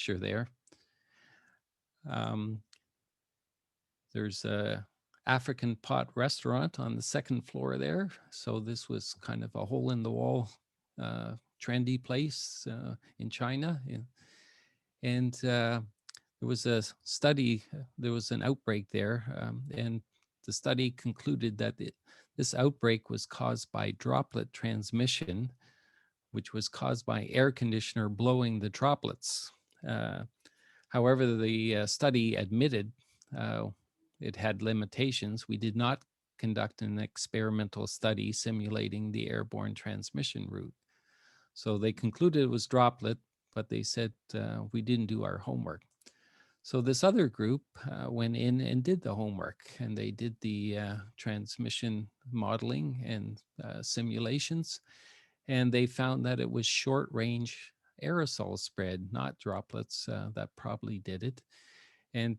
picture there. There's a African pot restaurant on the second floor there. So this was kind of a hole in the wall, trendy place in China. And there was a study, there was an outbreak there, and the study concluded that this outbreak was caused by droplet transmission, which was caused by air conditioner blowing the droplets. However, the study admitted it had limitations. We did not conduct an experimental study simulating the airborne transmission route. So they concluded it was droplet, but they said we didn't do our homework. So this other group went in and did the homework, and they did the transmission modeling and simulations, and they found that it was short-range aerosol spread, not droplets, that probably did it. And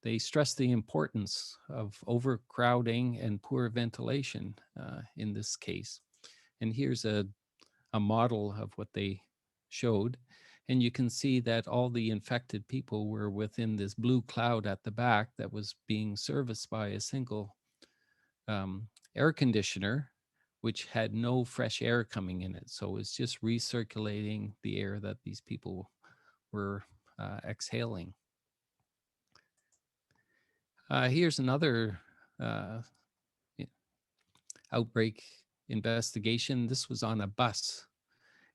they stressed the importance of overcrowding and poor ventilation in this case. And here's a model of what they showed. And you can see that all the infected people were within this blue cloud at the back that was being serviced by a single air conditioner, which had no fresh air coming in it. So it's just recirculating the air that these people were exhaling. Here's another outbreak investigation. This was on a bus.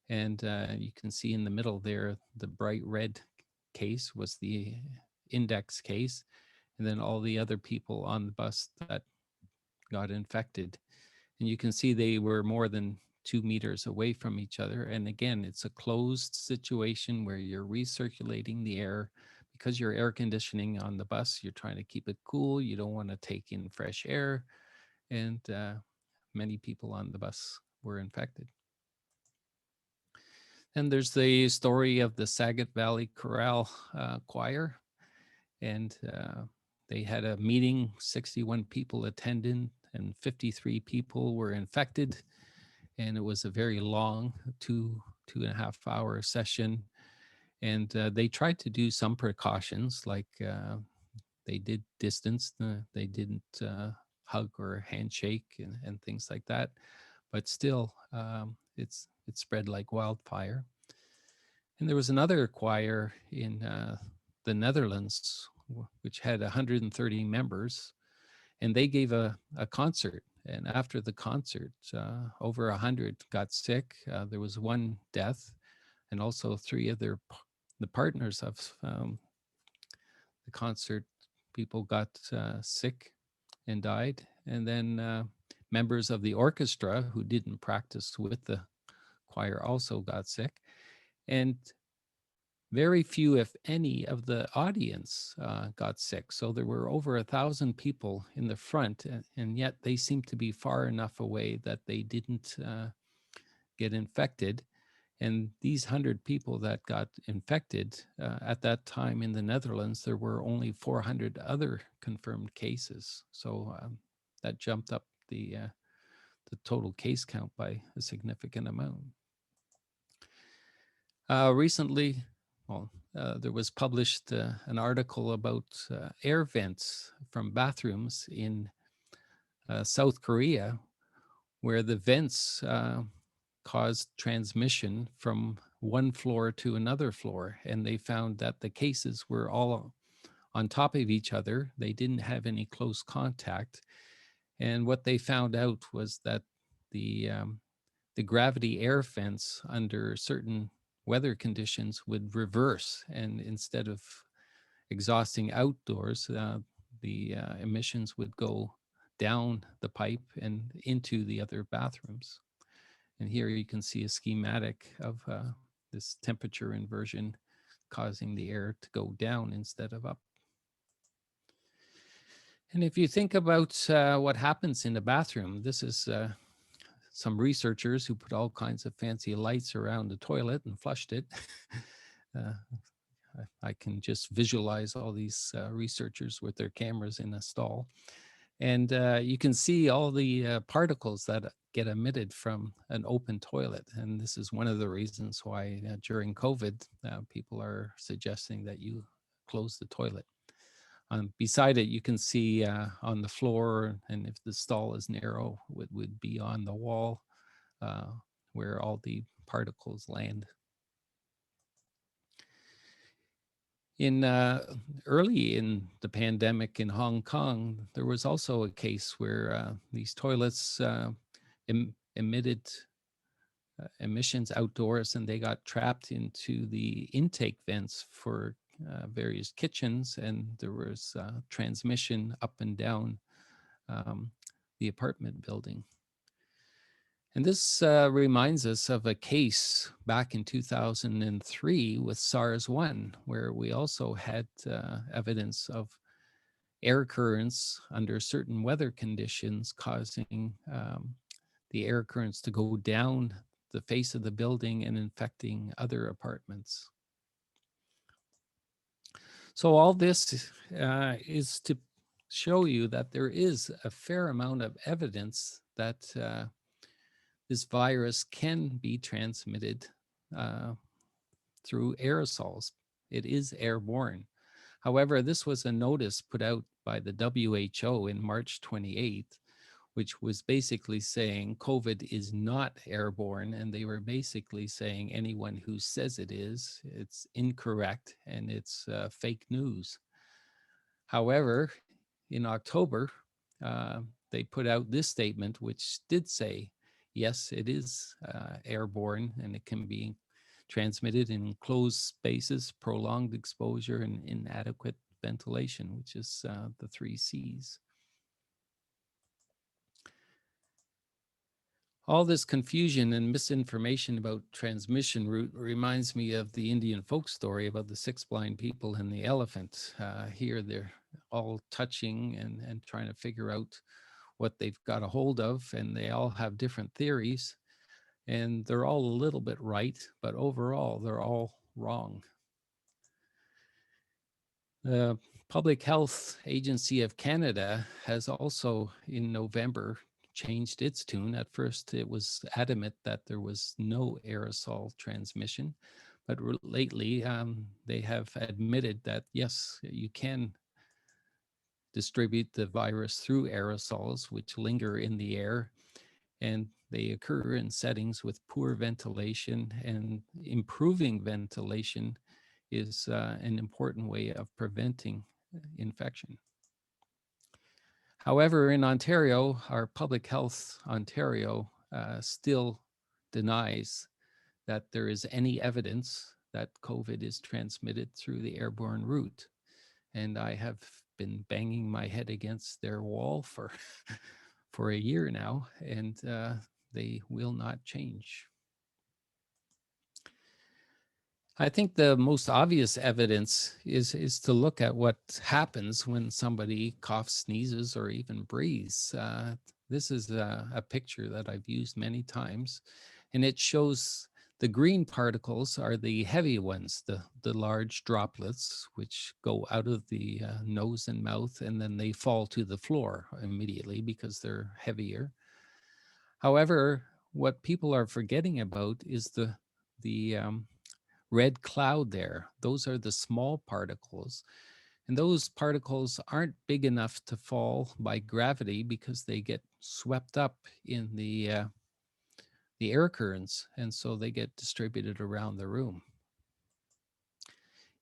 And you can see in the middle there, the bright red case was the index case. And then all the other people on the bus that got infected. And you can see they were more than 2 meters away from each other. And again, it's a closed situation where you're recirculating the air. Because you're air conditioning on the bus, you're trying to keep it cool. You don't want to take in fresh air. And many people on the bus were infected. And there's the story of the Saget Valley Chorale Choir. And they had a meeting, 61 people attended, and 53 people were infected. And it was a very long 2.5 hour session. And they tried to do some precautions, like they did distance, they didn't hug or handshake and things like that. But still, it spread like wildfire. And there was another choir in the Netherlands, which had 130 members, and they gave a concert. And after the concert, over 100 got sick. There was one death, and also 3 of the partners of the concert people got sick and died. And then members of the orchestra who didn't practice with the choir also got sick. And very few, if any, of the audience got sick. So there were over 1,000 people in the front, and yet they seemed to be far enough away that they didn't get infected. And these 100 people that got infected, at that time in the Netherlands, there were only 400 other confirmed cases. So that jumped up the total case count by a significant amount. Recently, there was published an article about air vents from bathrooms in South Korea, where the vents caused transmission from one floor to another floor. And they found that the cases were all on top of each other. They didn't have any close contact. And what they found out was that the gravity air vents under certain weather conditions would reverse, and instead of exhausting outdoors, the emissions would go down the pipe and into the other bathrooms. And here you can see a schematic of this temperature inversion causing the air to go down instead of up. And if you think about what happens in the bathroom, this is some researchers who put all kinds of fancy lights around the toilet and flushed it. I can just visualize all these researchers with their cameras in a stall. And you can see all the particles that get emitted from an open toilet. And this is one of the reasons why during COVID, people are suggesting that you close the toilet. Beside it, you can see on the floor, and if the stall is narrow, it would be on the wall where all the particles land. In early in the pandemic in Hong Kong, there was also a case where these toilets emitted emissions outdoors, and they got trapped into the intake vents for various kitchens, and there was transmission up and down the apartment building. And this reminds us of a case back in 2003 with SARS-1, where we also had evidence of air currents under certain weather conditions causing the air currents to go down the face of the building and infecting other apartments. So all this is to show you that there is a fair amount of evidence that this virus can be transmitted through aerosols. It is airborne. However, this was a notice put out by the WHO in March 28th, which was basically saying COVID is not airborne. And they were basically saying anyone who says it is, it's incorrect and it's fake news. However, in October, they put out this statement, which did say, yes, it is airborne and it can be transmitted in closed spaces, prolonged exposure, and inadequate ventilation, which is the 3 C's. All this confusion and misinformation about transmission route reminds me of the Indian folk story about the 6 blind people and the elephant. Here they're all touching and trying to figure out what they've got a hold of, and they all have different theories, and they're all a little bit right, but overall they're all wrong. The Public Health Agency of Canada has also in November changed its tune. At first, it was adamant that there was no aerosol transmission, but lately they have admitted that, yes, you can distribute the virus through aerosols, which linger in the air, and they occur in settings with poor ventilation, and improving ventilation is an important way of preventing infection. However, in Ontario, our Public Health Ontario still denies that there is any evidence that COVID is transmitted through the airborne route. And I have been banging my head against their wall for, for a year now, and they will not change. I think the most obvious evidence is to look at what happens when somebody coughs, sneezes, or even breathes. This is a picture that I've used many times, and it shows the green particles are the heavy ones, the large droplets, which go out of the nose and mouth, and then they fall to the floor immediately because they're heavier. However, what people are forgetting about is the red cloud there. Those are the small particles. And those particles aren't big enough to fall by gravity because they get swept up in the air currents, and so they get distributed around the room.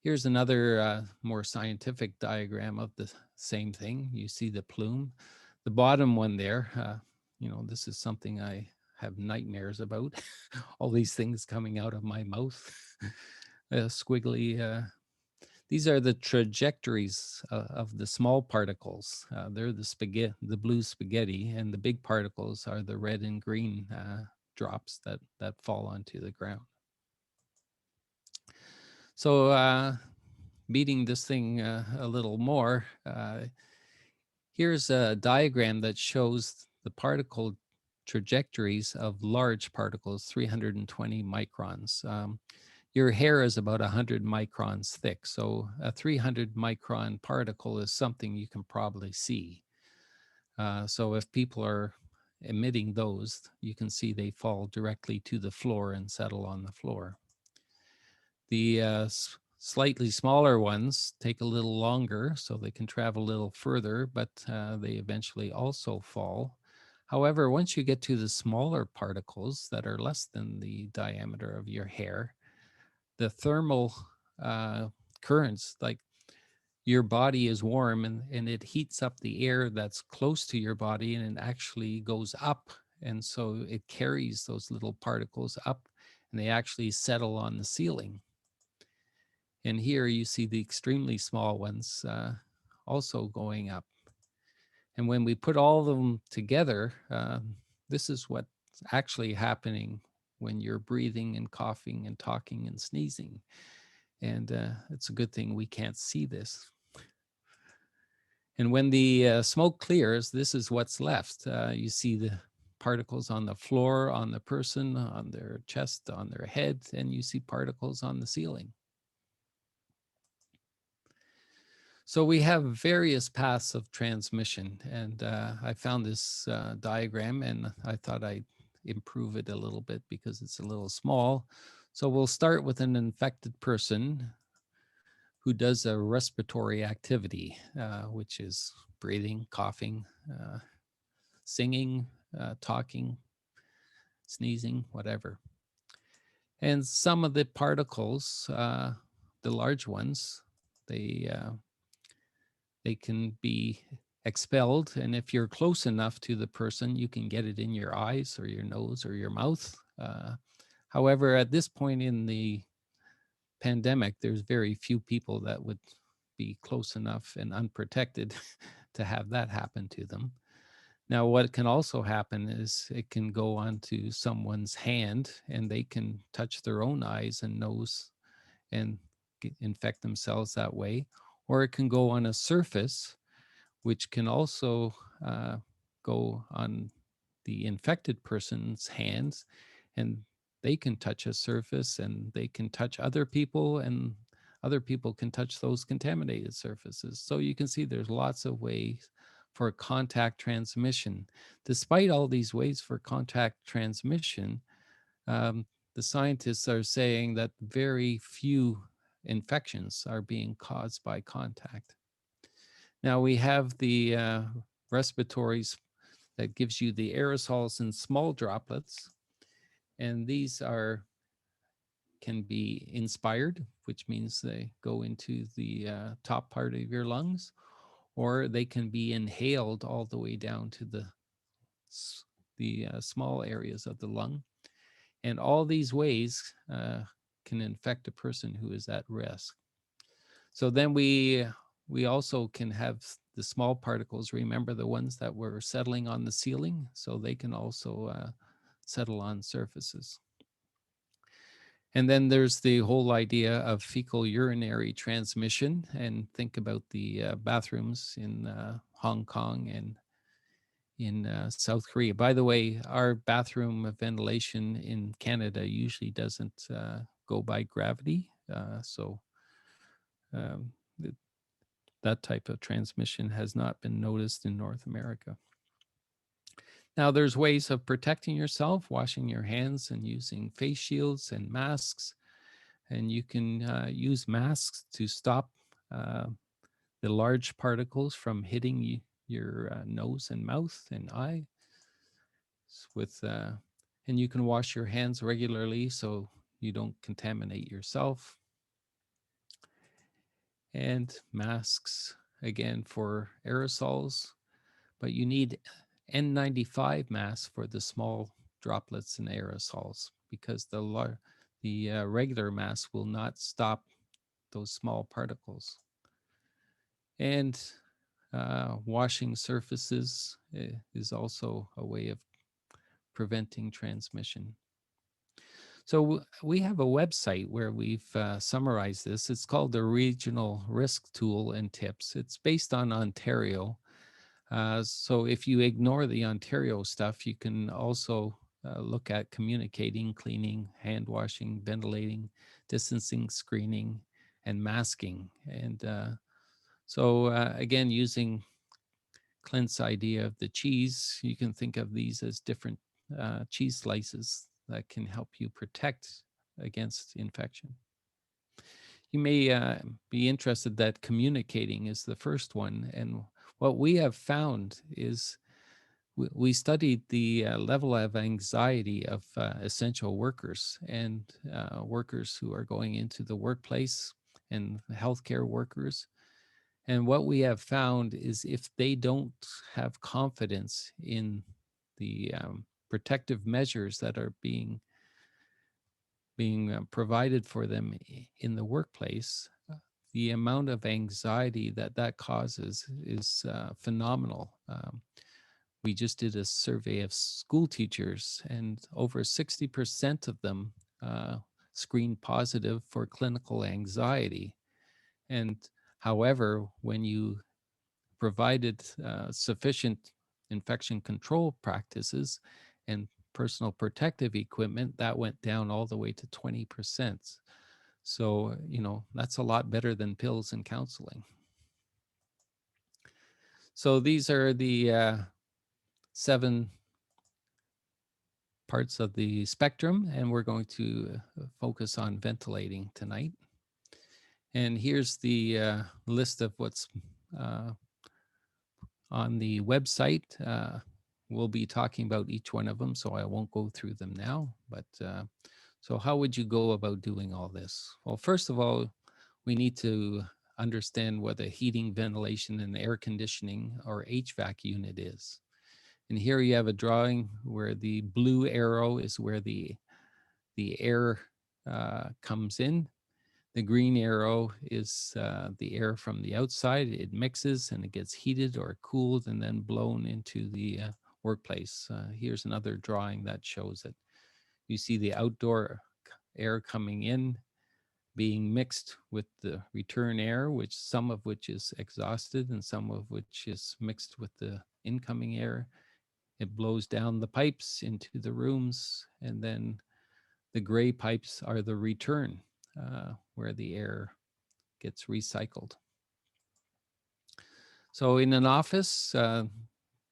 Here's another more scientific diagram of the same thing. You see the plume. The bottom one there, you know, this is something I have nightmares about. All these things coming out of my mouth. Squiggly. These are the trajectories of the small particles. They're the spaghetti, the blue spaghetti, and the big particles are the red and green drops that fall onto the ground. So beating this thing a little more, here's a diagram that shows the particle trajectories of large particles, 320 microns. Your hair is about 100 microns thick, so a 300 micron particle is something you can probably see. So if people are emitting those, you can see they fall directly to the floor and settle on the floor. The slightly smaller ones take a little longer, so they can travel a little further, but they eventually also fall. However, once you get to the smaller particles that are less than the diameter of your hair, the thermal currents, like your body is warm and it heats up the air that's close to your body and it actually goes up. And so it carries those little particles up and they actually settle on the ceiling. And here you see the extremely small ones also going up. And when we put all of them together, this is what's actually happening when you're breathing and coughing and talking and sneezing. And it's a good thing we can't see this. And when the smoke clears, this is what's left. You see the particles on the floor, on the person, on their chest, on their head, and you see particles on the ceiling. So we have various paths of transmission, and I found this diagram and I thought I'd improve it a little bit because it's a little small. So we'll start with an infected person who does a respiratory activity, which is breathing, coughing, singing, talking, sneezing, whatever. And some of the particles, the large ones, they can be expelled. And if you're close enough to the person, you can get it in your eyes or your nose or your mouth. However, at this point in the pandemic, there's very few people that would be close enough and unprotected to have that happen to them. Now, what can also happen is it can go onto someone's hand and they can touch their own eyes and nose and infect themselves that way. Or it can go on a surface, which can also go on the infected person's hands, and they can touch a surface and they can touch other people, and other people can touch those contaminated surfaces. So you can see there's lots of ways for contact transmission. Despite all these ways for contact transmission, the scientists are saying that very few infections are being caused by contact. Now we have the respiratories that gives you the aerosols in small droplets, and these can be inspired, which means they go into the top part of your lungs, or they can be inhaled all the way down to the small areas of the lung. And all these ways can infect a person who is at risk. So then we also can have the small particles, remember the ones that were settling on the ceiling, so they can also settle on surfaces. And then there's the whole idea of fecal urinary transmission, and think about the bathrooms in Hong Kong and in South Korea. By the way, our bathroom ventilation in Canada usually doesn't go by gravity. So that type of transmission has not been noticed in North America. Now, there's ways of protecting yourself, washing your hands and using face shields and masks. And you can use masks to stop the large particles from hitting your nose and mouth and eye. And you can wash your hands regularly so you don't contaminate yourself. And masks, again, for aerosols, but you need N95 masks for the small droplets and aerosols, because the regular mask will not stop those small particles. And washing surfaces is also a way of preventing transmission. So we have a website where we've summarized this. It's called the Regional Risk Tool and Tips. It's based on Ontario. So if you ignore the Ontario stuff, you can also look at communicating, cleaning, hand washing, ventilating, distancing, screening, and masking. And so again, using Clint's idea of the cheese, you can think of these as different cheese slices that can help you protect against infection. You may be interested that communicating is the first one. And what we have found is we studied the level of anxiety of essential workers and workers who are going into the workplace and healthcare workers. And what we have found is if they don't have confidence in the protective measures that are being provided for them in the workplace, the amount of anxiety that that causes is phenomenal. We just did a survey of school teachers, and over 60% of them screened positive for clinical anxiety. And however, when you provided sufficient infection control practices and personal protective equipment, that went down all the way to 20%. So, that's a lot better than pills and counseling. So these are the 7 parts of the spectrum, and we're going to focus on ventilating tonight. And here's the list of what's on the website. We'll be talking about each one of them, so I won't go through them now. But so how would you go about doing all this? Well, first of all, we need to understand what a heating, ventilation, and air conditioning or HVAC unit is. And here you have a drawing where the blue arrow is where the air comes in. The green arrow is the air from the outside. It mixes and it gets heated or cooled and then blown into the workplace. Here's another drawing that shows it. You see the outdoor air coming in, being mixed with the return air, which some of which is exhausted and some of which is mixed with the incoming air. It blows down the pipes into the rooms, and then the gray pipes are the return, where the air gets recycled. So in an office,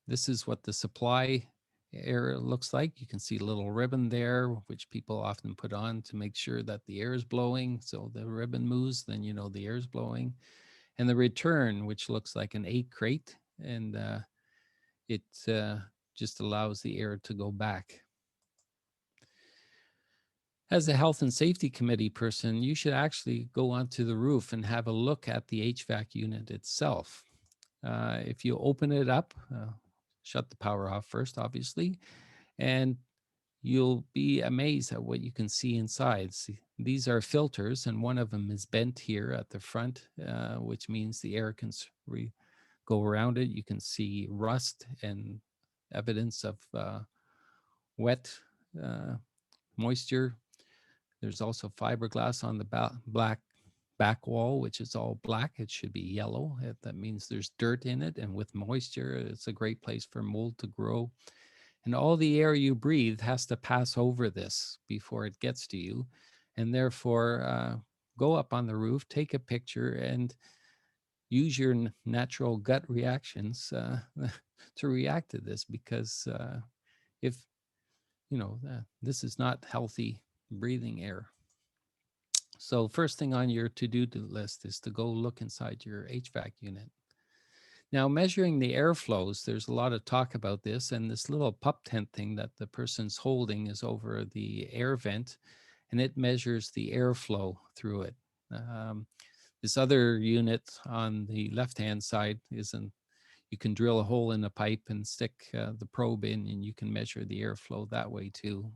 this is what the supply air looks like. You can see a little ribbon there, which people often put on to make sure that the air is blowing. So the ribbon moves, then you know the air is blowing. And the return, which looks like an 8 crate, and it just allows the air to go back. As a health and safety committee person, you should actually go onto the roof and have a look at the HVAC unit itself. If you open it up, shut the power off first, obviously, and you'll be amazed at what you can see inside. See, these are filters, and one of them is bent here at the front, which means the air can go around it. You can see rust and evidence of wet moisture. There's also fiberglass on the back wall, which is all black. It should be yellow. That means there's dirt in it. And with moisture, it's a great place for mold to grow. And all the air you breathe has to pass over this before it gets to you. And therefore, go up on the roof, take a picture, and use your natural gut reactions to react to this, because if, this is not healthy breathing air. So first thing on your to-do list is to go look inside your HVAC unit. Now, measuring the airflows, there's a lot of talk about this, and this little pup tent thing that the person's holding is over the air vent, and it measures the airflow through it. This other unit on the left-hand side you can drill a hole in a pipe and stick the probe in, and you can measure the airflow that way too.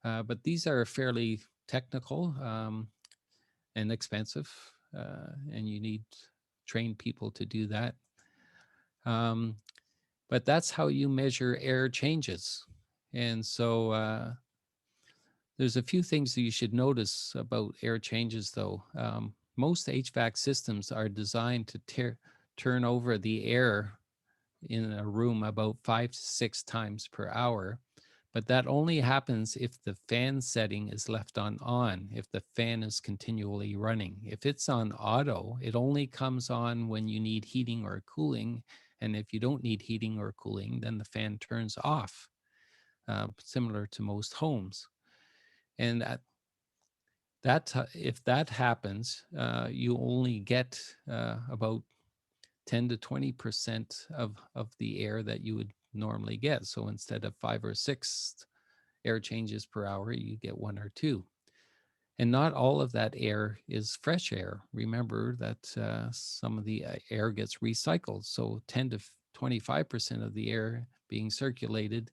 But these are fairly technical and expensive, and you need trained people to do that. But that's how you measure air changes. And so there's a few things that you should notice about air changes, though. Most HVAC systems are designed to turn over the air in a room about 5 to 6 times per hour. But that only happens if the fan setting is left on, if the fan is continually running. If it's on auto, it only comes on when you need heating or cooling, And if you don't need heating or cooling, then the fan turns off, similar to most homes. And if that happens, you only get about 10 to 20% of the air that you would normally get. So instead of 5 or 6 air changes per hour, you get 1 or 2. And not all of that air is fresh air. Remember that some of the air gets recycled. So 10 to 25% of the air being circulated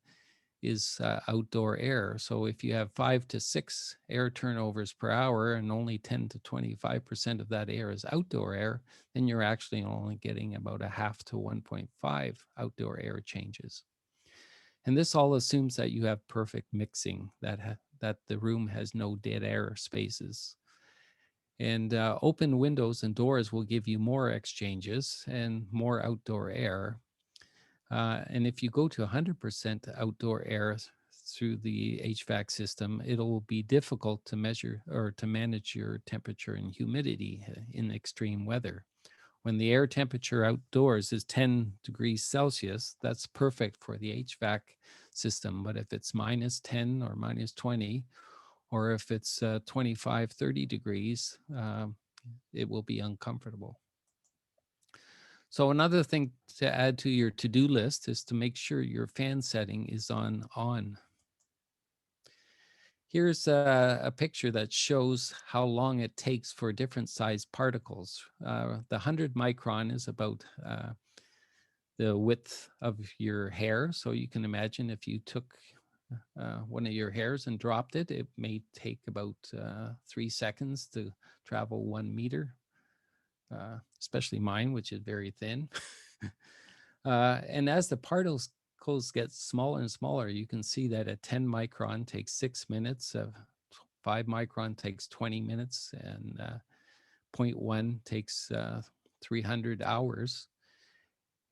is outdoor air. So if you have 5 to 6 air turnovers per hour and only 10 to 25% of that air is outdoor air, then you're actually only getting about a half to 1.5 outdoor air changes. And this all assumes that you have perfect mixing, that the room has no dead air spaces. And open windows and doors will give you more exchanges and more outdoor air. And if you go to 100% outdoor air through the HVAC system, it'll be difficult to measure or to manage your temperature and humidity in extreme weather. When the air temperature outdoors is 10 degrees Celsius, that's perfect for the HVAC system. But if it's minus 10 or minus 20, or if it's 25, 30 degrees, it will be uncomfortable. So another thing to add to your to-do list is to make sure your fan setting is on. Here's a picture that shows how long it takes for different sized particles. The 100 micron is about the width of your hair. So you can imagine if you took one of your hairs and dropped it, it may take about 3 seconds to travel 1 meter, especially mine, which is very thin. And as the particles get smaller and smaller, you can see that a 10 micron takes 6 minutes, 5 micron takes 20 minutes, and 0.1 takes 300 hours.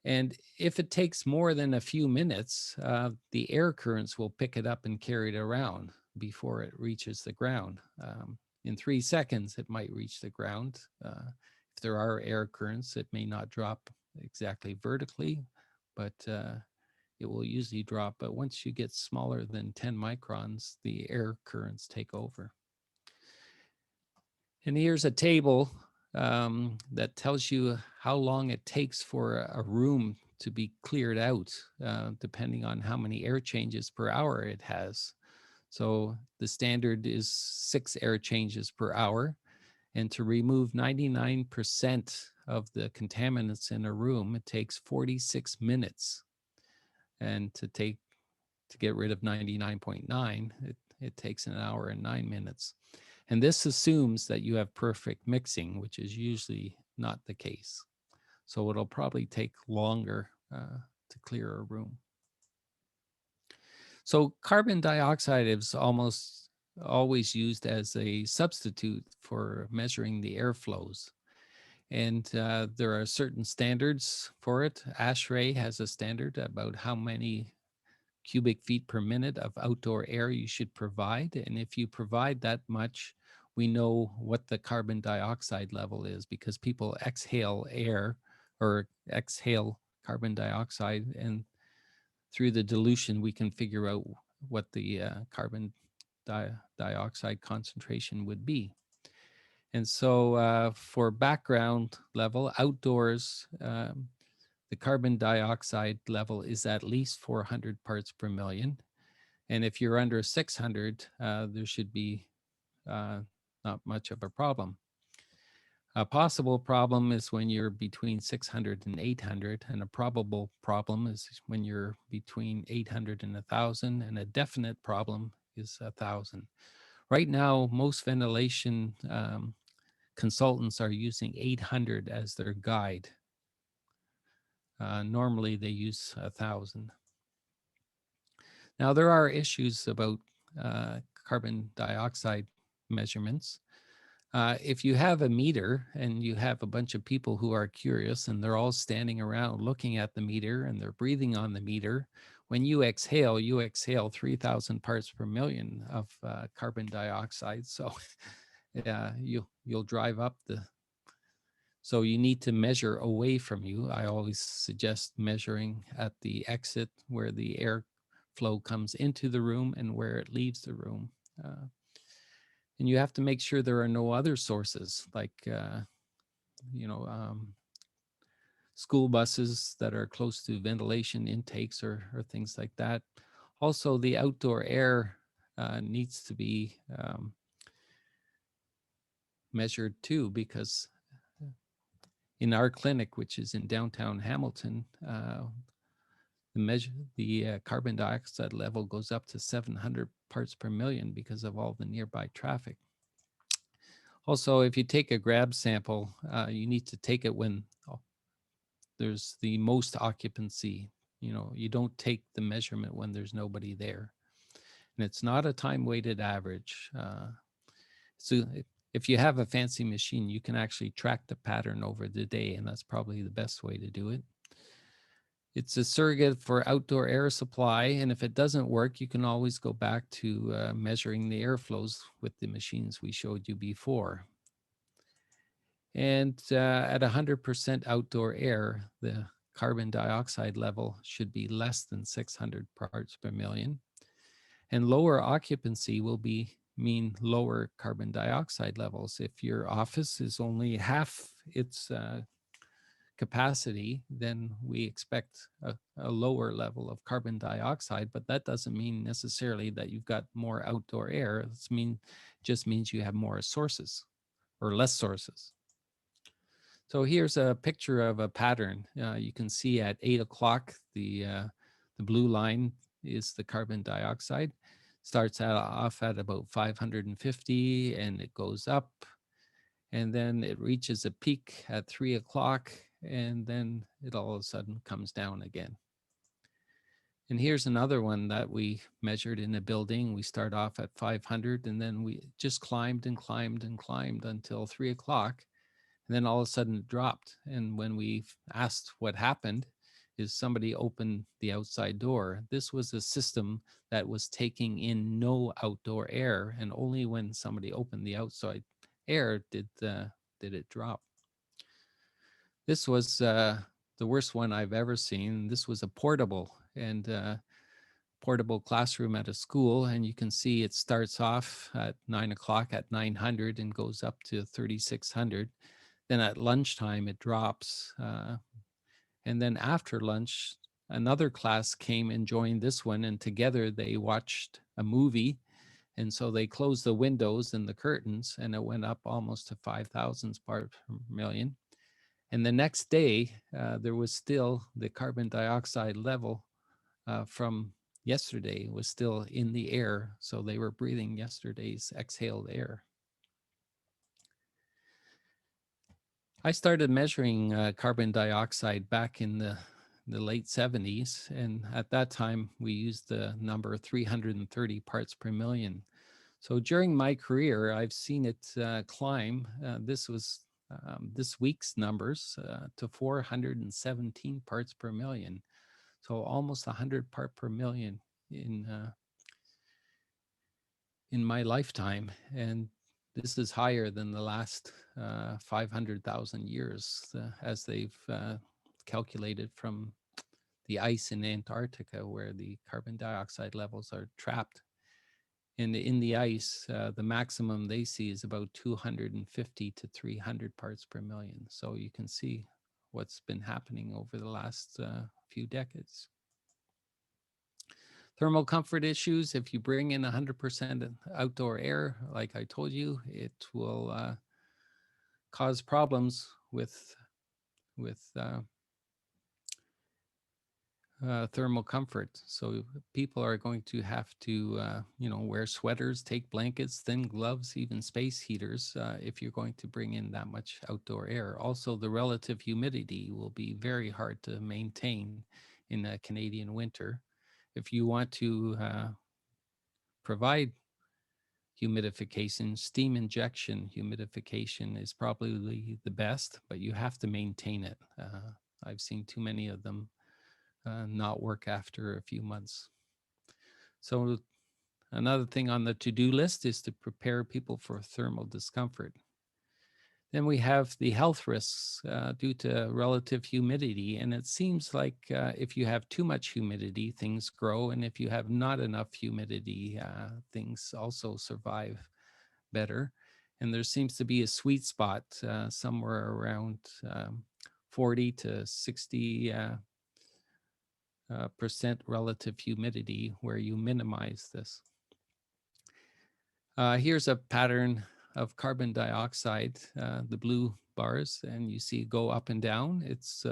And if it takes more than a few minutes, the air currents will pick it up and carry it around before it reaches the ground. In 3 seconds, it might reach the ground. If there are air currents, it may not drop exactly vertically, but it will usually drop. But once you get smaller than 10 microns, the air currents take over. And here's a table that tells you how long it takes for a room to be cleared out, depending on how many air changes per hour it has. So the standard is 6 air changes per hour. And to remove 99% of the contaminants in a room, it takes 46 minutes. And to get rid of 99.9, it takes 1 hour and 9 minutes. And this assumes that you have perfect mixing, which is usually not the case. So it'll probably take longer to clear a room. So carbon dioxide is almost always used as a substitute for measuring the airflows. And there are certain standards for it. ASHRAE has a standard about how many cubic feet per minute of outdoor air you should provide. And if you provide that much, we know what the carbon dioxide level is, because people exhale air or exhale carbon dioxide, and through the dilution, we can figure out what the carbon dioxide concentration would be. And so for background level, outdoors, the carbon dioxide level is at least 400 parts per million. And if you're under 600, there should be not much of a problem. A possible problem is when you're between 600 and 800, and a probable problem is when you're between 800 and 1,000, and a definite problem is 1,000. Right now, most ventilation consultants are using 800 as their guide. Normally, they use 1,000. Now, there are issues about carbon dioxide measurements. If you have a meter and you have a bunch of people who are curious and they're all standing around looking at the meter and they're breathing on the meter, when you exhale 3,000 parts per million of carbon dioxide. So you'll drive up the So you need to measure away from you. I always suggest measuring at the exit where the air flow comes into the room and where it leaves the room. And you have to make sure there are no other sources like, you know, school buses that are close to ventilation intakes or things like that. Also, the outdoor air needs to be measured too, because in our clinic, which is in downtown Hamilton, the carbon dioxide level goes up to 700 parts per million because of all the nearby traffic. Also, if you take a grab sample, you need to take it when there's the most occupancy. You know, you don't take the measurement when there's nobody there. And it's not a time-weighted average. So if you have a fancy machine, you can actually track the pattern over the day, and that's probably the best way to do it. It's a surrogate for outdoor air supply, and if it doesn't work, you can always go back to measuring the airflows with the machines we showed you before. And at 100% outdoor air, the carbon dioxide level should be less than 600 parts per million. And lower occupancy will mean lower carbon dioxide levels. If your office is only half its capacity, then we expect a lower level of carbon dioxide, but that doesn't mean necessarily that you've got more outdoor air. It just means you have more sources or less sources. So here's a picture of a pattern. You can see at 8 o'clock, the blue line is the carbon dioxide. Starts off at about 550 and it goes up. And then it reaches a peak at 3 o'clock and then it all of a sudden comes down again. And here's another one that we measured in a building. We start off at 500 and then we just climbed and climbed and climbed until 3 o'clock. And then all of a sudden it dropped. And when we asked what happened, is somebody opened the outside door. This was a system that was taking in no outdoor air, and only when somebody opened the outside air did it drop. This was the worst one I've ever seen. This was a portable classroom at a school, and you can see it starts off at 9 o'clock at 900 and goes up to 3600. Then at lunchtime, it drops. And then after lunch, another class came and joined this one, and together they watched a movie. And so they closed the windows and the curtains, and it went up almost to 5,000 parts per million. And the next day, there was still the carbon dioxide level from yesterday was still in the air. So they were breathing yesterday's exhaled air. I started measuring carbon dioxide back in the late 70s. And at that time, we used the number 330 parts per million. So during my career, I've seen it climb. This was this week's numbers to 417 parts per million. So almost 100 part per million in my lifetime. And this is higher than the last 500,000 years as they've calculated from the ice in Antarctica, where the carbon dioxide levels are trapped. And in the ice, the maximum they see is about 250 to 300 parts per million. So you can see what's been happening over the last few decades. Thermal comfort issues, if you bring in 100% outdoor air, like I told you, it will cause problems with thermal comfort. So people are going to have to, wear sweaters, take blankets, thin gloves, even space heaters if you're going to bring in that much outdoor air. Also, the relative humidity will be very hard to maintain in a Canadian winter. If you want to provide humidification, steam injection humidification is probably the best, but you have to maintain it. I've seen too many of them not work after a few months. So another thing on the to-do list is to prepare people for thermal discomfort. Then we have the health risks due to relative humidity. And it seems like if you have too much humidity, things grow. And if you have not enough humidity, things also survive better. And there seems to be a sweet spot somewhere around 40 to 60 percent relative humidity where you minimize this. Here's a pattern of carbon dioxide, the blue bars, and you see go up and down. It's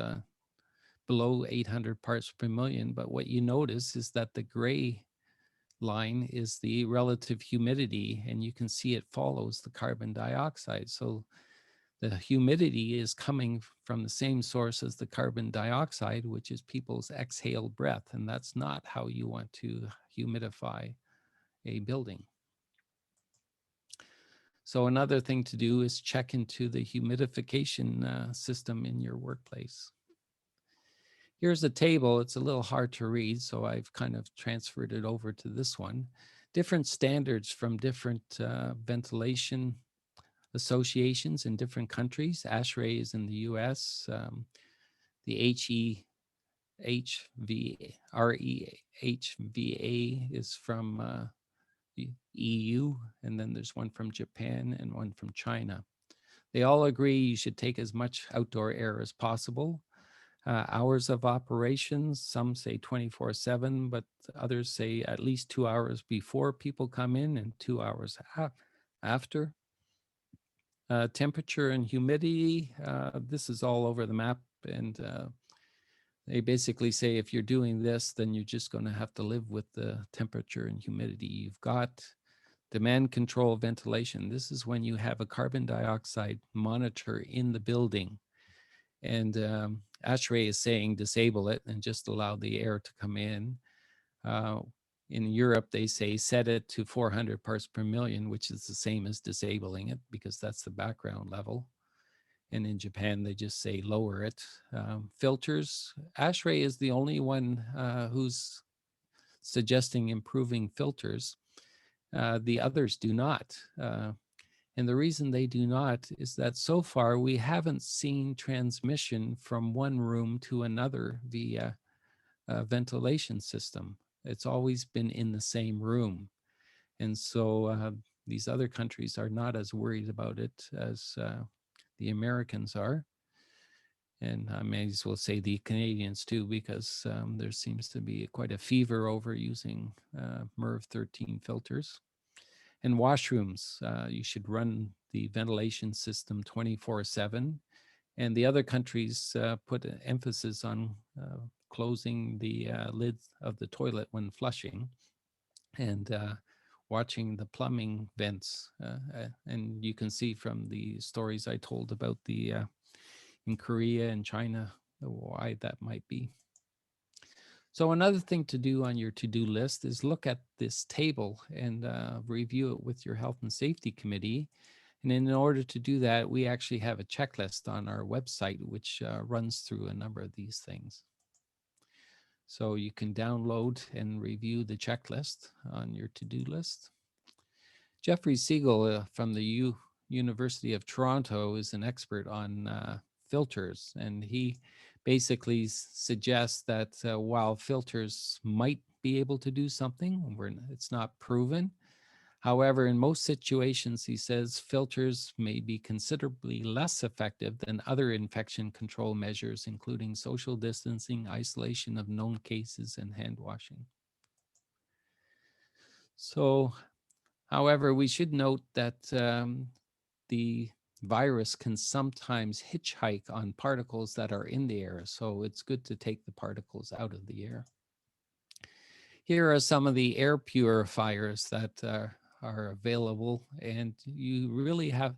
below 800 parts per million, but what you notice is that the gray line is the relative humidity, and you can see it follows the carbon dioxide. So the humidity is coming from the same source as the carbon dioxide, which is people's exhaled breath, and that's not how you want to humidify a building. So another thing to do is check into the humidification system in your workplace. Here's a table. It's a little hard to read, so I've kind of transferred it over to this one. Different standards from different ventilation associations in different countries. ASHRAE is in the US. The REHVA is from the EU, and then there's one from Japan and one from China. They all agree you should take as much outdoor air as possible. Hours of operations, some say 24/7, but others say at least 2 hours before people come in and 2 hours after. Temperature and humidity, this is all over the map, and they basically say if you're doing this, then you're just going to have to live with the temperature and humidity you've got. Demand control ventilation. This is when you have a carbon dioxide monitor in the building. And ASHRAE is saying disable it and just allow the air to come in. In Europe, they say set it to 400 parts per million, which is the same as disabling it because that's the background level. And in Japan, they just say lower it. Filters, ASHRAE is the only one who's suggesting improving filters. The others do not. And the reason they do not is that so far we haven't seen transmission from one room to another via a ventilation system. It's always been in the same room. And so these other countries are not as worried about it as the Americans are. And I may as well say the Canadians too, because there seems to be quite a fever over using MERV 13 filters. And washrooms, you should run the ventilation system 24/7. And the other countries put an emphasis on closing the lid of the toilet when flushing and watching the plumbing vents. And you can see from the stories I told about the in Korea and China why that might be. So another thing to do on your to-do list is look at this table and review it with your health and safety committee. And in order to do that, we actually have a checklist on our website, which runs through a number of these things. So you can download and review the checklist on your to-do list. Jeffrey Siegel from the University of Toronto is an expert on filters, and he basically suggests that while filters might be able to do something, it's not proven. However, in most situations, he says filters may be considerably less effective than other infection control measures, including social distancing, isolation of known cases, and hand washing. So, however, we should note that the virus can sometimes hitchhike on particles that are in the air, so it's good to take the particles out of the air. Here are some of the air purifiers that are available, and you really have,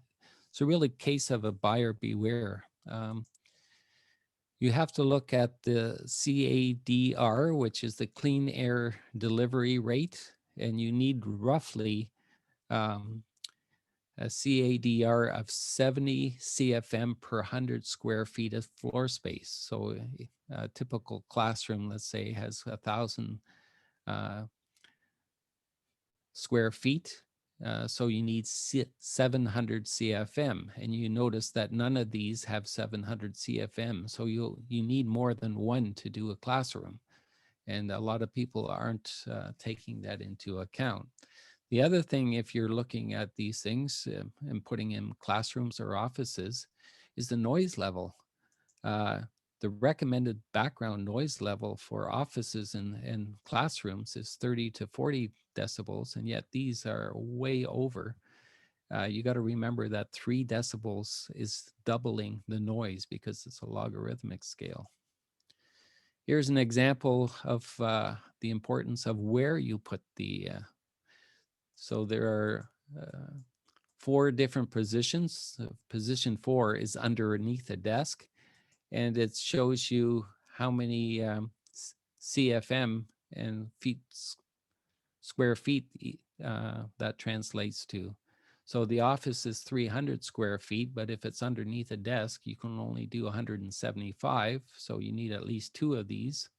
it's a really case of a buyer beware. You have to look at the CADR, which is the clean air delivery rate, and you need roughly a CADR of 70 CFM per 100 square feet of floor space. So a typical classroom, let's say, has 1,000 square feet. So you need 700 CFM, and you notice that none of these have 700 CFM. So you need more than one to do a classroom. And a lot of people aren't taking that into account. The other thing, if you're looking at these things and putting in classrooms or offices, is the noise level. The recommended background noise level for offices and classrooms is 30 to 40 decibels, and yet these are way over. You got to remember that 3 decibels is doubling the noise because it's a logarithmic scale. Here's an example of the importance of where you put the, so there are 4 different positions. Position 4 is underneath a desk, and it shows you how many CFM and square feet that translates to. So the office is 300 square feet, but if it's underneath a desk, you can only do 175. So you need at least 2 of these.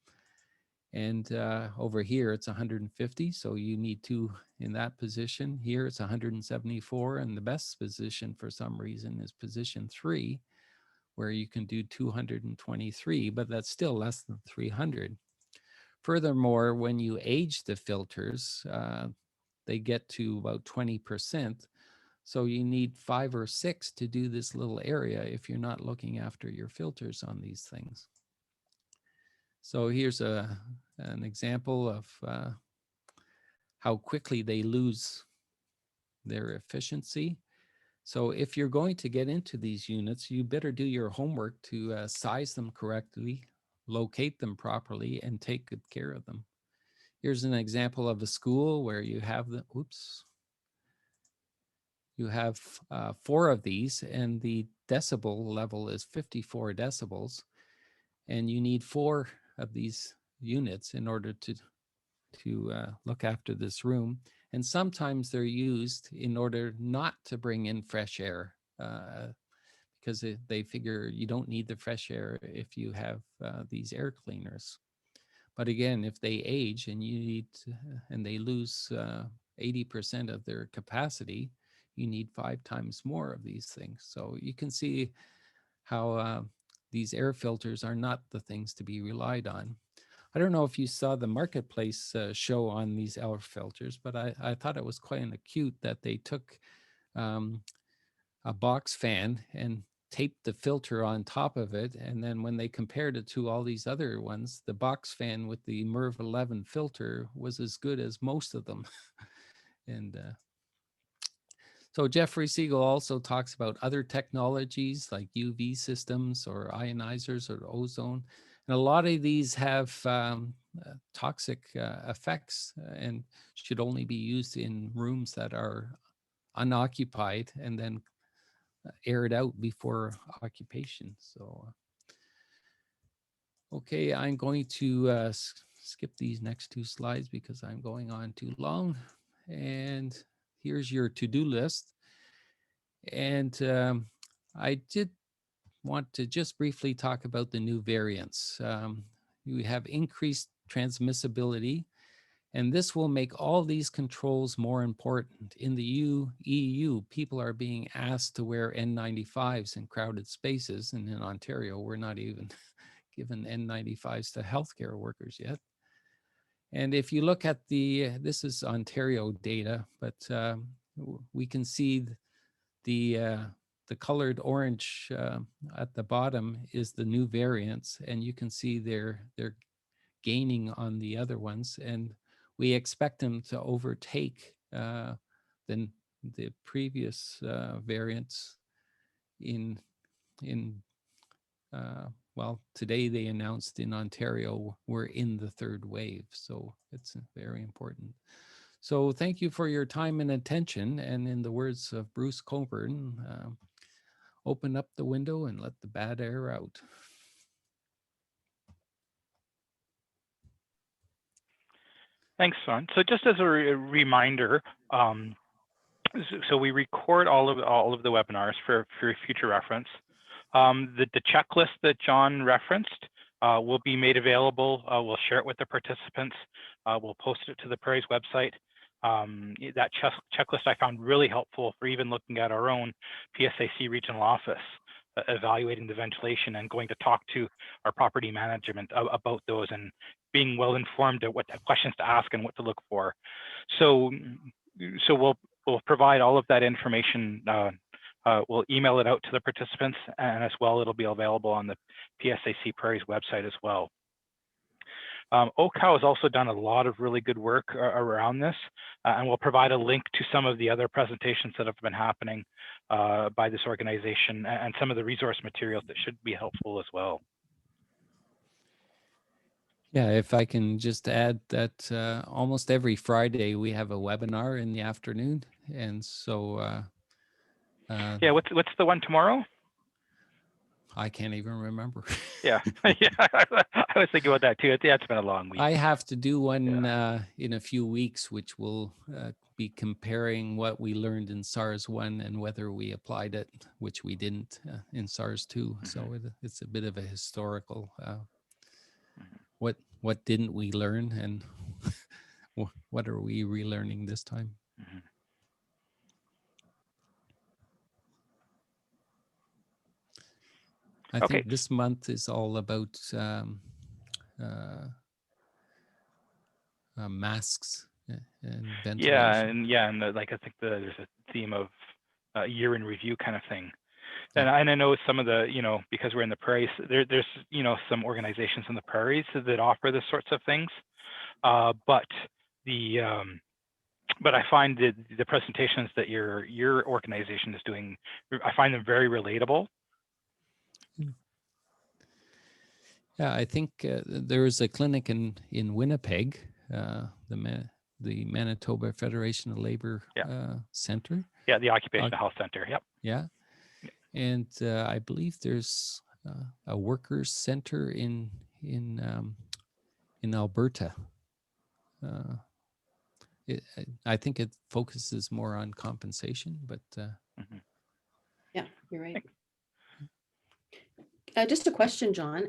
And over here, it's 150. So you need 2 in that position. Here, it's 174. And the best position for some reason is position 3, where you can do 223, but that's still less than 300. Furthermore, when you age the filters, they get to about 20%. So you need 5 or 6 to do this little area if you're not looking after your filters on these things. So here's an example of how quickly they lose their efficiency. So if you're going to get into these units, you better do your homework to size them correctly, locate them properly, and take good care of them. Here's an example of a school where you have the, you have 4 of these, and the decibel level is 54 decibels, and you need 4 of these units in order to look after this room. And sometimes they're used in order not to bring in fresh air, because they figure you don't need the fresh air if you have these air cleaners. But again, if they age and you need and they lose 80% of their capacity, you need 5 times more of these things. So you can see how these air filters are not the things to be relied on. I don't know if you saw the marketplace show on these air filters, but I thought it was quite cute that they took a box fan and taped the filter on top of it. And then when they compared it to all these other ones, the box fan with the MERV 11 filter was as good as most of them. And so Jeffrey Siegel also talks about other technologies like UV systems or ionizers or ozone. And a lot of these have toxic effects and should only be used in rooms that are unoccupied and then aired out before occupation. So, okay, I'm going to skip these next 2 slides because I'm going on too long. And here's your to-do list. And I did want to just briefly talk about the new variants. We have increased transmissibility, and this will make all these controls more important. In the EU, people are being asked to wear N95s in crowded spaces, and in Ontario, we're not even given N95s to healthcare workers yet. And if you look at this is Ontario data, but we can see the colored orange at the bottom is the new variants, and you can see they're gaining on the other ones, and we expect them to overtake the previous variants in well, today they announced in Ontario we're in the 3rd wave, so it's very important. So thank you for your time and attention, and in the words of Bruce Coburn, open up the window and let the bad air out. Thanks, Son. So just as a reminder, so we record all of the webinars for future reference. The checklist that John referenced will be made available. We'll share it with the participants. We'll post it to the Prairie's website. That checklist I found really helpful for even looking at our own PSAC regional office, evaluating the ventilation and going to talk to our property management about those and being well informed of what questions to ask and what to look for. So we'll provide all of that information. We'll email it out to the participants, and as well, it'll be available on the PSAC Prairie's website as well. OCAL has also done a lot of really good work around this, and we'll provide a link to some of the other presentations that have been happening by this organization and some of the resource materials that should be helpful as well. Yeah, if I can just add that almost every Friday we have a webinar in the afternoon, and so yeah, what's the one tomorrow? I can't even remember. Yeah, yeah, I was thinking about that too. Yeah, it's been a long week. I have to do one in a few weeks, which will be comparing what we learned in SARS-1 and whether we applied it, which we didn't in SARS-2. So it's a bit of a historical. What didn't we learn, and what are we relearning this time? I think this month is all about masks and ventilation. And like I think there's a theme of year in review kind of thing. And I know some of the, because we're in the prairies, there's some organizations in the prairies that offer this sorts of things, but I find the presentations that your organization is doing, I find them very relatable. Yeah, I think there is a clinic in Winnipeg, the Manitoba Federation of Labor Center. Yeah, the Occupational Health Center. Yep. Yeah, and I believe there's a workers' center in Alberta. I think it focuses more on compensation, but yeah, you're right. Just a question, John.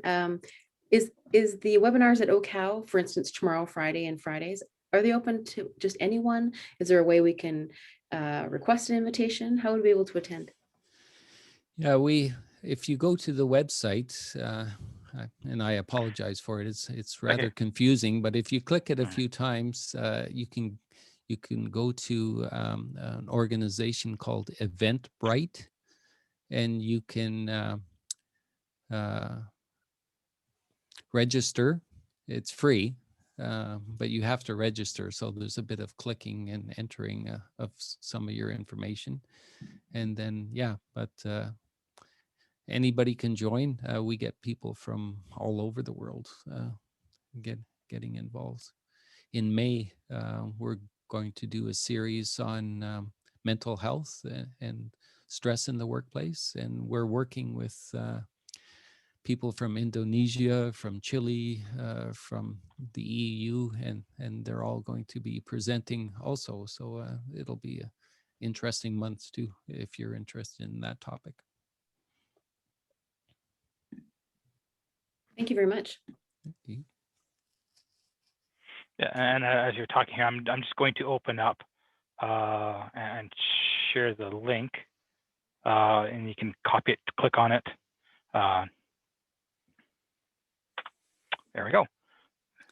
Is the webinars at OCAL, for instance, tomorrow, Friday, and Fridays, are they open to just anyone? Is there a way we can request an invitation? How would we be able to attend? Yeah, if you go to the website, and I apologize for it, it's rather confusing, but if you click it a few times, you can go to an organization called Eventbrite, and you can register. It's free, but you have to register. So there's a bit of clicking and entering of some of your information. And then, but anybody can join. We get people from all over the world getting involved. In May, we're going to do a series on mental health and stress in the workplace. And we're working with people from Indonesia, from Chile, from the EU, and they're all going to be presenting also. So it'll be an interesting month too, if you're interested in that topic. Thank you very much. Okay. Yeah, and as you're talking here, I'm just going to open up and share the link, and you can copy it, click on it. There we go.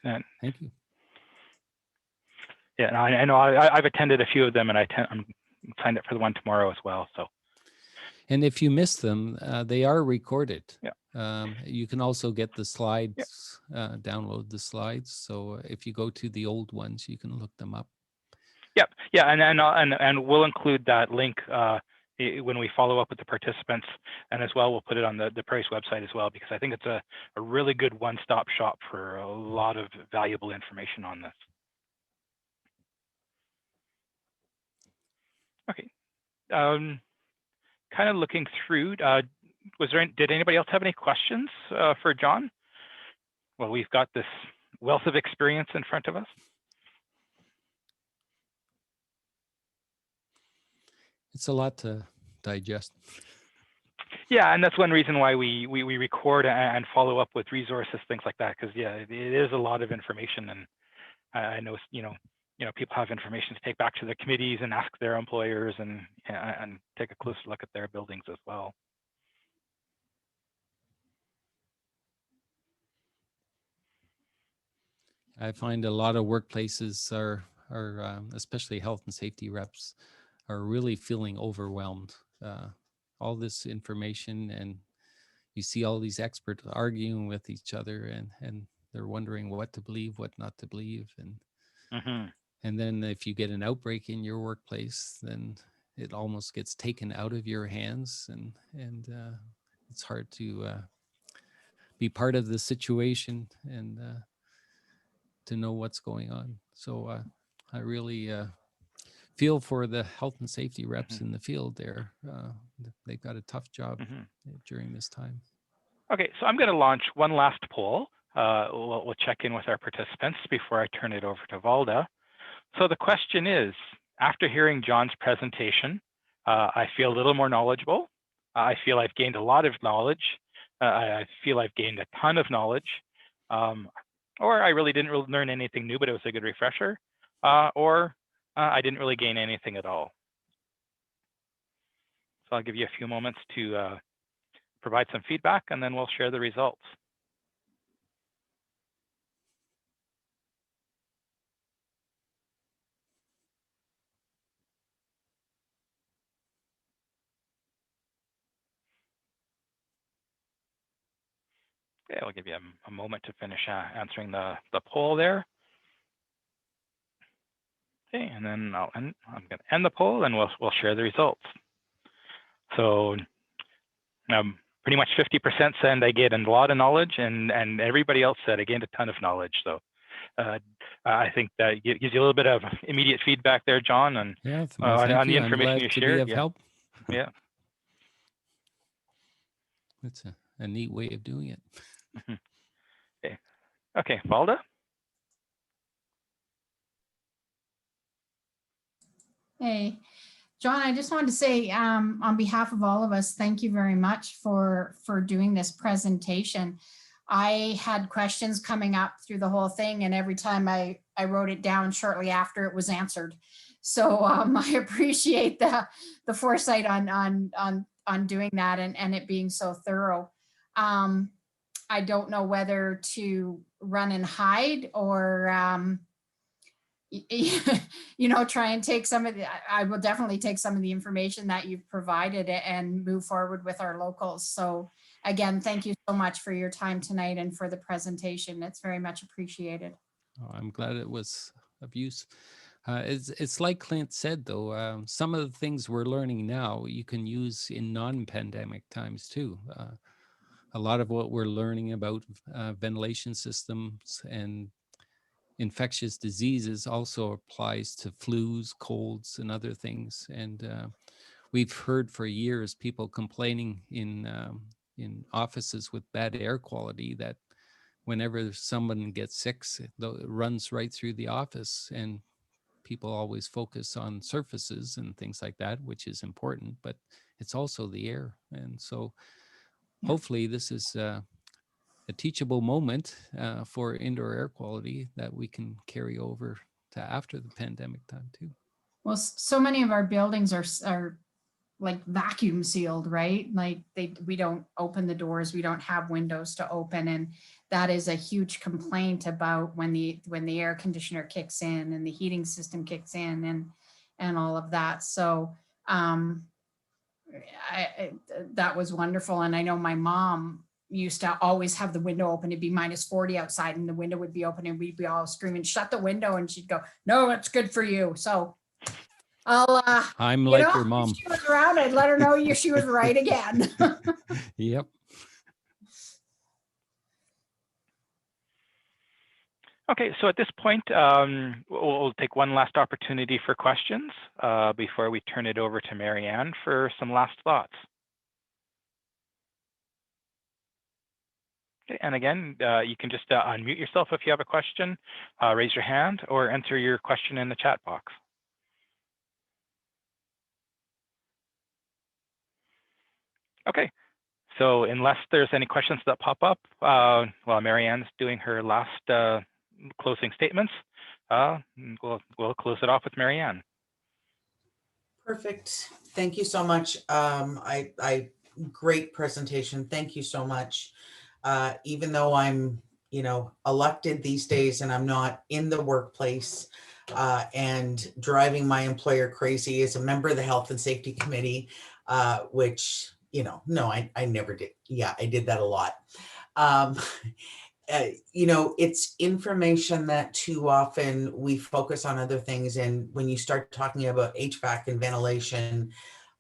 And thank you. Yeah, and I know I've attended a few of them, and I'm signed up for the one tomorrow as well. So. And if you miss them, they are recorded. Yeah. You can also get the slides, download the slides. So if you go to the old ones, you can look them up. Yep. Yeah, and we'll include that link when we follow up with the participants, and as well we'll put it on the Prairie's website as well, because I think it's a really good one-stop shop for a lot of valuable information on this. Okay. Kind of looking through, did anybody else have any questions for John? Well, we've got this wealth of experience in front of us. It's a lot to digest. Yeah, and that's one reason why we record and follow up with resources, things like that, because yeah, it is a lot of information, and I know people have information to take back to their committees and ask their employers and take a closer look at their buildings as well. I find a lot of workplaces are especially health and safety reps are really feeling overwhelmed. All this information, and you see all these experts arguing with each other, and they're wondering what to believe, what not to believe, and then if you get an outbreak in your workplace, then it almost gets taken out of your hands, and it's hard to be part of the situation and to know what's going on. So I really feel for the health and safety reps in the field there. They've got a tough job during this time. Okay, so I'm going to launch one last poll. We'll check in with our participants before I turn it over to Valda. So the question is, after hearing John's presentation, I feel a little more knowledgeable. I feel I've gained a lot of knowledge. I feel I've gained a ton of knowledge. Or I really didn't learn anything new, but it was a good refresher. Or I didn't really gain anything at all. So I'll give you a few moments to provide some feedback, and then we'll share the results. Okay, I'll give you a moment to finish answering the poll there. Okay, and then I'm going to end the poll, and we'll share the results. So pretty much 50% said I gained a lot of knowledge, and everybody else said I gained a ton of knowledge. So I think that gives you a little bit of immediate feedback there, John, on the information you shared. Be of help. Yeah. It's a neat way of doing it. Okay, Valda? Hey, John, I just wanted to say on behalf of all of us, thank you very much for doing this presentation. I had questions coming up through the whole thing, and every time I wrote it down shortly after it was answered. So I appreciate the foresight on doing that and it being so thorough. I don't know whether to run and hide or try and take some of I will definitely take some of the information that you've provided and move forward with our locals. So again, thank you so much for your time tonight and for the presentation. It's very much appreciated. Oh, I'm glad it was of use. It's like Clint said, though, some of the things we're learning now, you can use in non-pandemic times too. A lot of what we're learning about ventilation systems and infectious diseases also applies to flus, colds, and other things. And we've heard for years people complaining in offices with bad air quality that whenever someone gets sick, it runs right through the office, and people always focus on surfaces and things like that, which is important, but it's also the air. And so hopefully this is a teachable moment for indoor air quality that we can carry over to after the pandemic time too. Well, so many of our buildings are like vacuum sealed, right? Like we don't open the doors, we don't have windows to open, and that is a huge complaint about when the air conditioner kicks in and the heating system kicks in and all of that. So that was wonderful, and I know my mom used to always have the window open. It'd be -40 outside and the window would be open and we'd be all screaming, shut the window, and she'd go, no, it's good for you. So I'm like your mom. If she was around, I'd let her know she was right again. Yep. Okay, so at this point, we'll take one last opportunity for questions before we turn it over to Marianne for some last thoughts. Okay, and again, you can just unmute yourself if you have a question, raise your hand, or enter your question in the chat box. Okay, so unless there's any questions that pop up while Marianne's doing her last closing statements, we'll close it off with Marianne. Perfect. Thank you so much. Great presentation. Thank you so much. Even though I'm, elected these days and I'm not in the workplace and driving my employer crazy as a member of the Health and Safety Committee, which, no, I never did. Yeah, I did that a lot. It's information that too often we focus on other things. And when you start talking about HVAC and ventilation,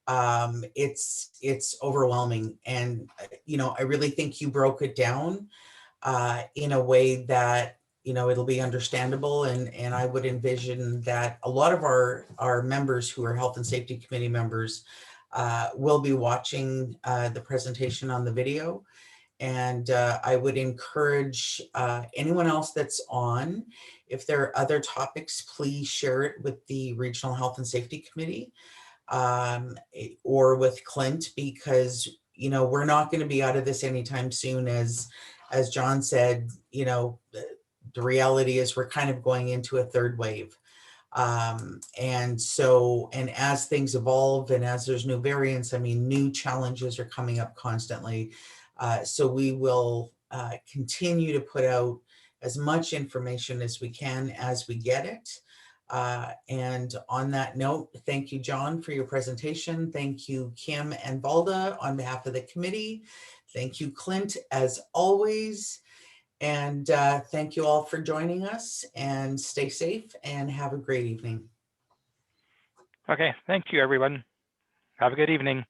it's overwhelming. And, I really think you broke it down in a way that, it'll be understandable. And I would envision that a lot of our members who are Health and Safety Committee members will be watching the presentation on the video. And I would encourage anyone else that's on, if there are other topics, please share it with the Regional Health and Safety Committee or with Clint, because, we're not going to be out of this anytime soon. As John said, the reality is we're kind of going into a third wave. And as things evolve and as there's new variants, new challenges are coming up constantly. So we will continue to put out as much information as we can as we get it. And on that note, thank you, John, for your presentation. Thank you, Kim and Valda, on behalf of the committee. Thank you, Clint, as always. And thank you all for joining us, and stay safe and have a great evening. Okay, thank you, everyone. Have a good evening.